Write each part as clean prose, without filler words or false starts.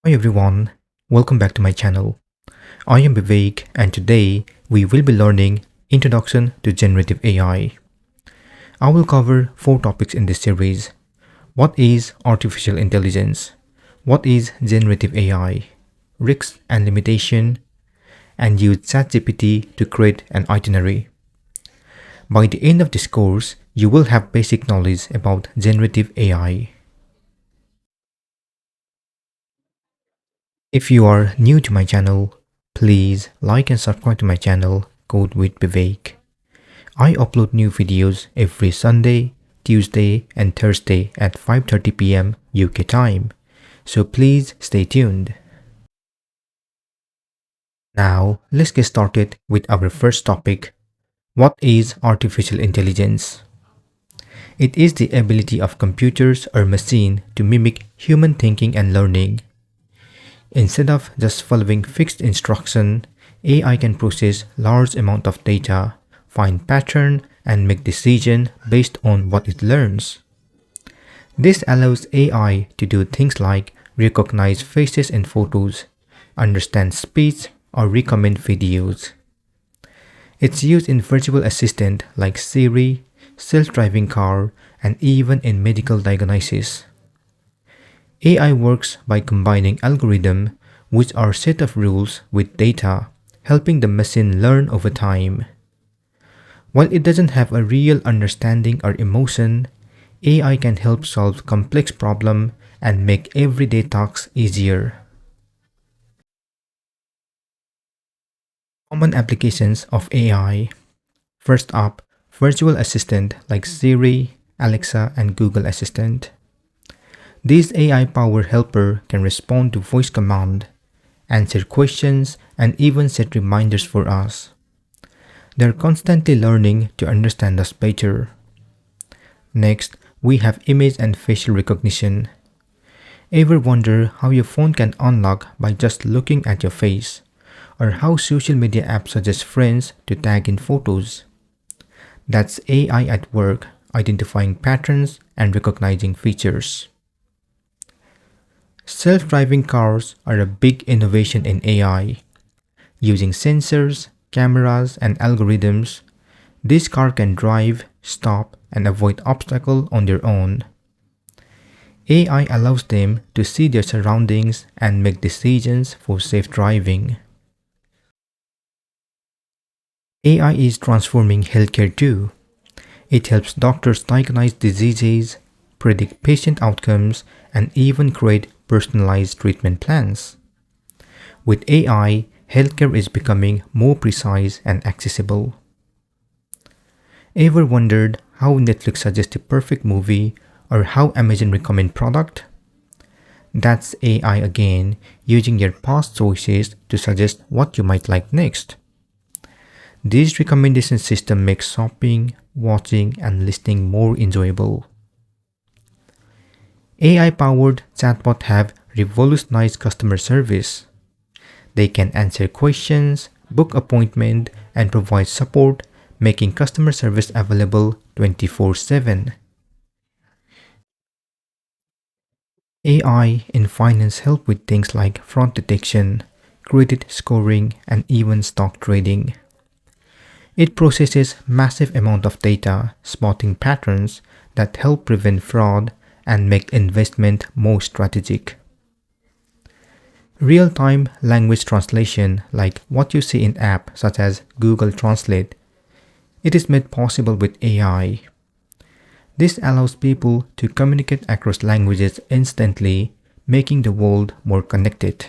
Hi everyone, welcome back to my channel. I am Vivek and today we will be learning Introduction to Generative AI. I will cover 4 topics in this series. What is artificial intelligence? What is generative AI? Risks and limitation, and use ChatGPT to create an itinerary. By the end of this course, you will have basic knowledge about generative AI. If you are new to my channel, please like and subscribe to my channel Code with Vivek. I upload new videos every Sunday, Tuesday and Thursday at 5:30 p.m. UK time, so please stay tuned. Now, let's get started with our first topic. What is artificial intelligence? It is the ability of computers or machine to mimic human thinking and learning. Instead of just following fixed instruction, AI can process large amount of data, find pattern, and make decision based on what it learns. This allows AI to do things like recognize faces in photos, understand speech, or recommend videos. It's used in virtual assistant like Siri, self-driving car, and even in medical diagnosis. AI works by combining algorithms, which are set of rules, with data, helping the machine learn over time. While it doesn't have a real understanding or emotion, AI can help solve complex problems and make everyday tasks easier. Common applications of AI. First up, virtual assistant like Siri, Alexa, and Google Assistant. These AI-powered helper can respond to voice command, answer questions, and even set reminders for us. They're constantly learning to understand us better. Next, we have image and facial recognition. Ever wonder how your phone can unlock by just looking at your face? Or how social media apps suggest friends to tag in photos? That's AI at work, identifying patterns and recognizing features. Self-driving cars are a big innovation in AI. Using sensors, cameras, and algorithms, this car can drive, stop, and avoid obstacles on their own. AI allows them to see their surroundings and make decisions for safe driving. AI is transforming healthcare too. It helps doctors diagnose diseases, predict patient outcomes, and even create personalized treatment plans. With AI, healthcare is becoming more precise and accessible. Ever wondered how Netflix suggests the perfect movie or how Amazon recommend product? That's AI again, using your past choices to suggest what you might like next. This recommendation system makes shopping, watching, and listening more enjoyable. AI-powered chatbots have revolutionized customer service. They can answer questions, book appointments, and provide support, making customer service available 24/7. AI in finance help with things like fraud detection, credit scoring, and even stock trading. It processes massive amount of data, spotting patterns that help prevent fraud and make investment more strategic. Real-time language translation, like what you see in apps such as Google Translate, it is made possible with AI. This allows people to communicate across languages instantly, making the world more connected.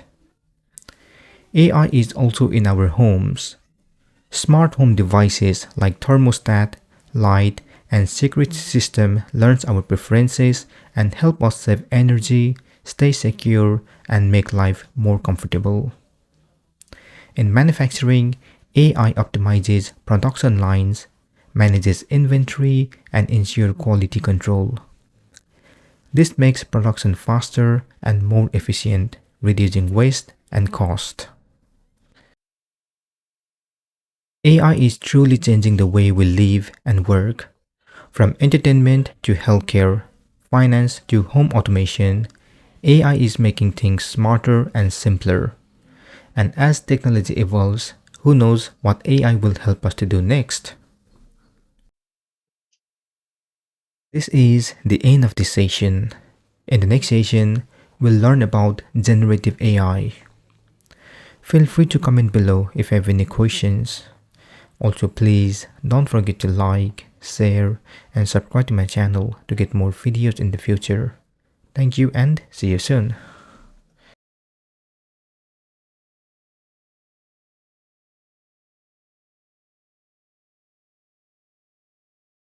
AI is also in our homes. Smart home devices like thermostat, light, and security system learns our preferences and help us save energy, stay secure, and make life more comfortable. In manufacturing, AI optimizes production lines, manages inventory, and ensures quality control. This makes production faster and more efficient, reducing waste and cost. AI is truly changing the way we live and work. From entertainment to healthcare, finance to home automation, AI is making things smarter and simpler. And as technology evolves, who knows what AI will help us to do next? This is the end of this session. In the next session, we'll learn about generative AI. Feel free to comment below if you have any questions. Also, please don't forget to like, share, and subscribe to my channel to get more videos in the future. Thank you and see you soon.